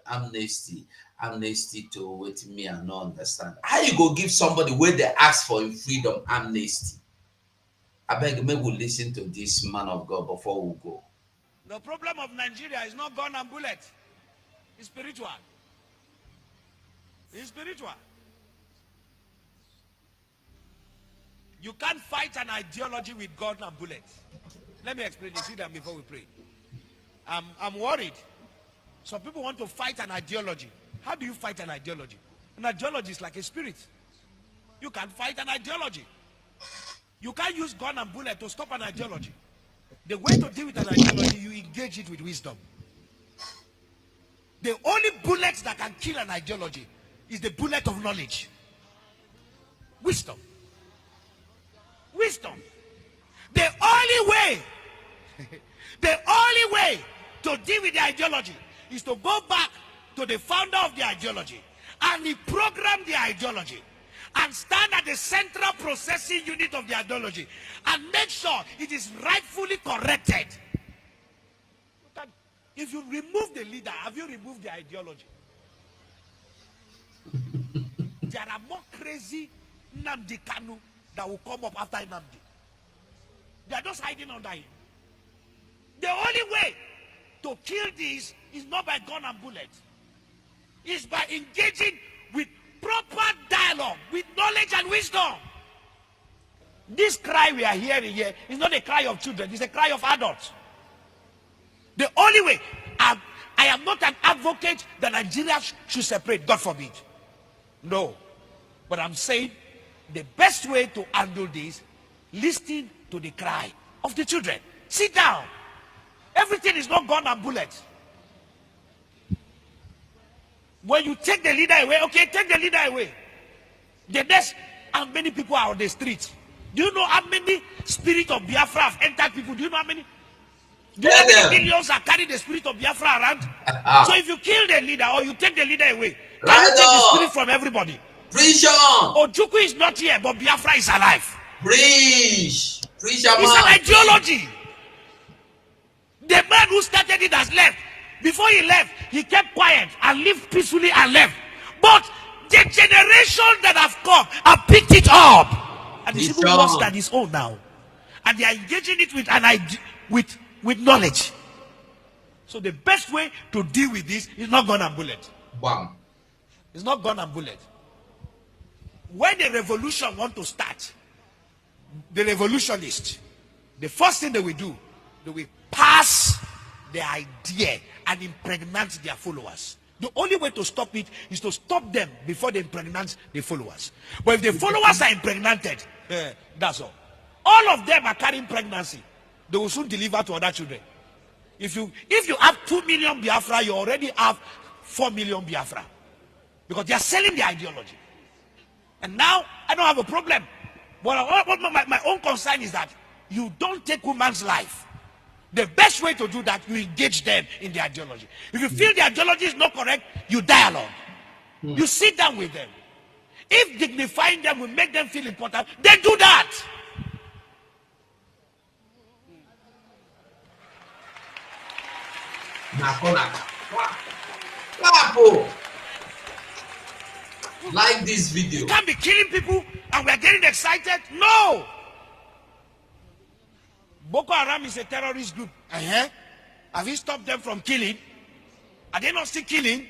amnesty to what me I no understand. How you go give somebody where they ask for in freedom amnesty? I beg, maybe we listen to this man of God before we go. The problem of Nigeria is not gun and bullet. It's spiritual. It's spiritual. You can't fight an ideology with gun and bullet. Let me explain this. See that before we pray. I'm worried. Some people want to fight an ideology. How do you fight an ideology? An ideology is like a spirit. You can't fight an ideology. You can't use gun and bullet to stop an ideology. The way to deal with an ideology, you engage it with wisdom. The only bullet that can kill an ideology is the bullet of knowledge. Wisdom. Wisdom. The only way to deal with the ideology is to go back to the founder of the ideology and reprogram the ideology and stand at the central processing unit of the ideology and make sure it is rightfully corrected. If you remove the leader, have you removed the ideology? There are more crazy Nnamdi Kanu that will come up after Nnamdi. They are just hiding under him. The only way to kill this is not by gun and bullet. It's by engaging with proper dialogue, with knowledge and wisdom. This cry we are hearing here is not a cry of children, it's a cry of adults. The only way, I am not an advocate that Nigeria should separate, God forbid. No. But I'm saying the best way to handle this, listen to the cry of the children. Sit down. Everything is not gun and bullet. When you take the leader away, okay, take the leader away. The next, how many people are on the streets? Do you know how many spirit of Biafra have entered people? Do you know how many? Do you know how many millions are carrying the spirit of Biafra around? So if you kill the leader or you take the leader away, can you take the spirit from everybody? Preach on. Ojukwu is not here, but Biafra is alive. Preach. Preach, man. It's an ideology. The man who started it has left. Before he left, he kept quiet and lived peacefully and left. But the generation that have come have picked it up. And it's even worse than his own now. And they are engaging it with an idea, with knowledge. So the best way to deal with this is not gun and bullet. Bam. It's not gun and bullet. When the revolution want to start, the revolutionists, the first thing they will do, they will pass the idea and impregnate their followers. The only way to stop it is to stop them before they impregnate the followers. But if the followers are impregnated, that's all. All of them are carrying pregnancy. They will soon deliver to other children. If you have 2 million Biafra, you already have 4 million Biafra. Because they are selling the ideology. And now, I don't have a problem. But my own concern is that you don't take woman's life. The best way to do that, you engage them in the ideology. If you feel the ideology is not correct, you dialogue. You sit down with them. If dignifying them will make them feel important, then do that. Like this video. You can't be killing people and we're getting excited. No. Boko Haram is a terrorist group. Have you stopped them from killing? Are they not still killing?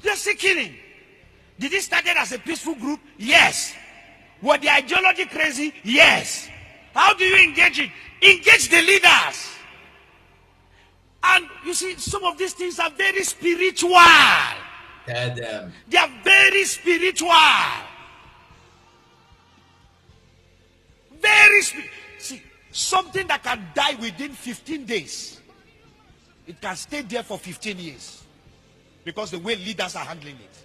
They're still killing. Did it start as a peaceful group? Yes. Were the ideology crazy? Yes. How do you engage it? Engage the leaders. And you see, some of these things are very spiritual. Tell them. They are very spiritual. Very spiritual. See, something that can die within 15 days, it can stay there for 15 years. Because the way leaders are handling it.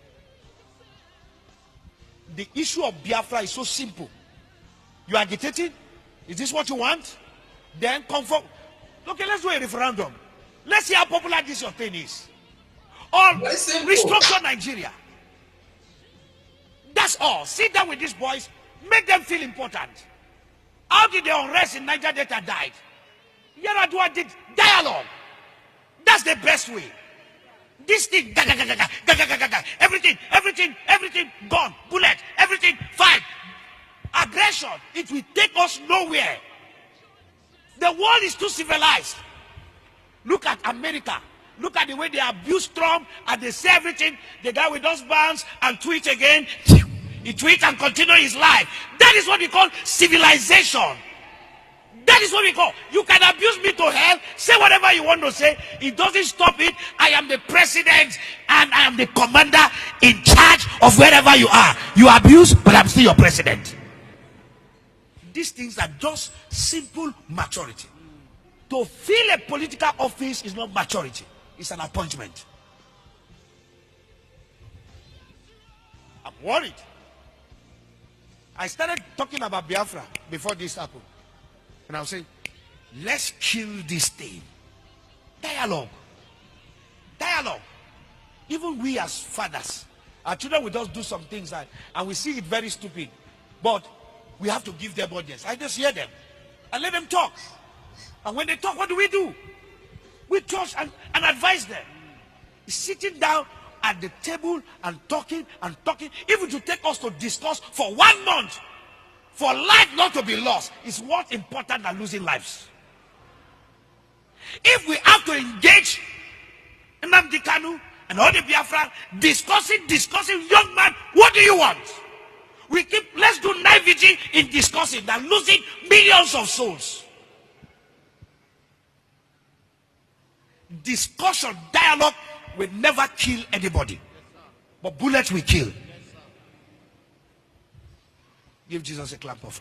The issue of Biafra is so simple. You are agitating? Is this what you want? Then comfort. Okay, let's do a referendum. Let's see how popular this your thing is. Or restructure Nigeria. That's all. Sit down with these boys. Make them feel important. How did the unrest in Niger Delta died? Yaradua did dialogue. That's the best way. This thing, everything gone. Bullet, everything, fight. Aggression, it will take us nowhere. The world is too civilized. Look at America. Look at the way they abuse Trump and they say everything. The guy with those bands and tweet again. He tweets and continue his life. That is what we call civilization. That is what we call. You can abuse me to hell. Say whatever you want to say. It doesn't stop it. I am the president and I am the commander in charge of wherever you are. You abuse, but I'm still your president. These things are just simple maturity. To fill a political office is not maturity. It's an appointment. I'm worried. I started talking about Biafra before this happened. And I was saying, let's kill this thing. Dialogue. Dialogue. Even we as fathers, our children will just do some things and we see it very stupid. But we have to give them audience. I just hear them and let them talk. And when they talk, what do? We trust and advise them. Sitting down at the table and talking, even to take us to discuss for 1 month, for life not to be lost, is more important than losing lives. If we have to engage Nnamdi Kanu and all the Biafra discussing, young man, what do you want? Let's do night vigil in discussing than losing millions of souls. Discussion, dialogue will never kill anybody, but bullets will kill. Give Jesus a clap of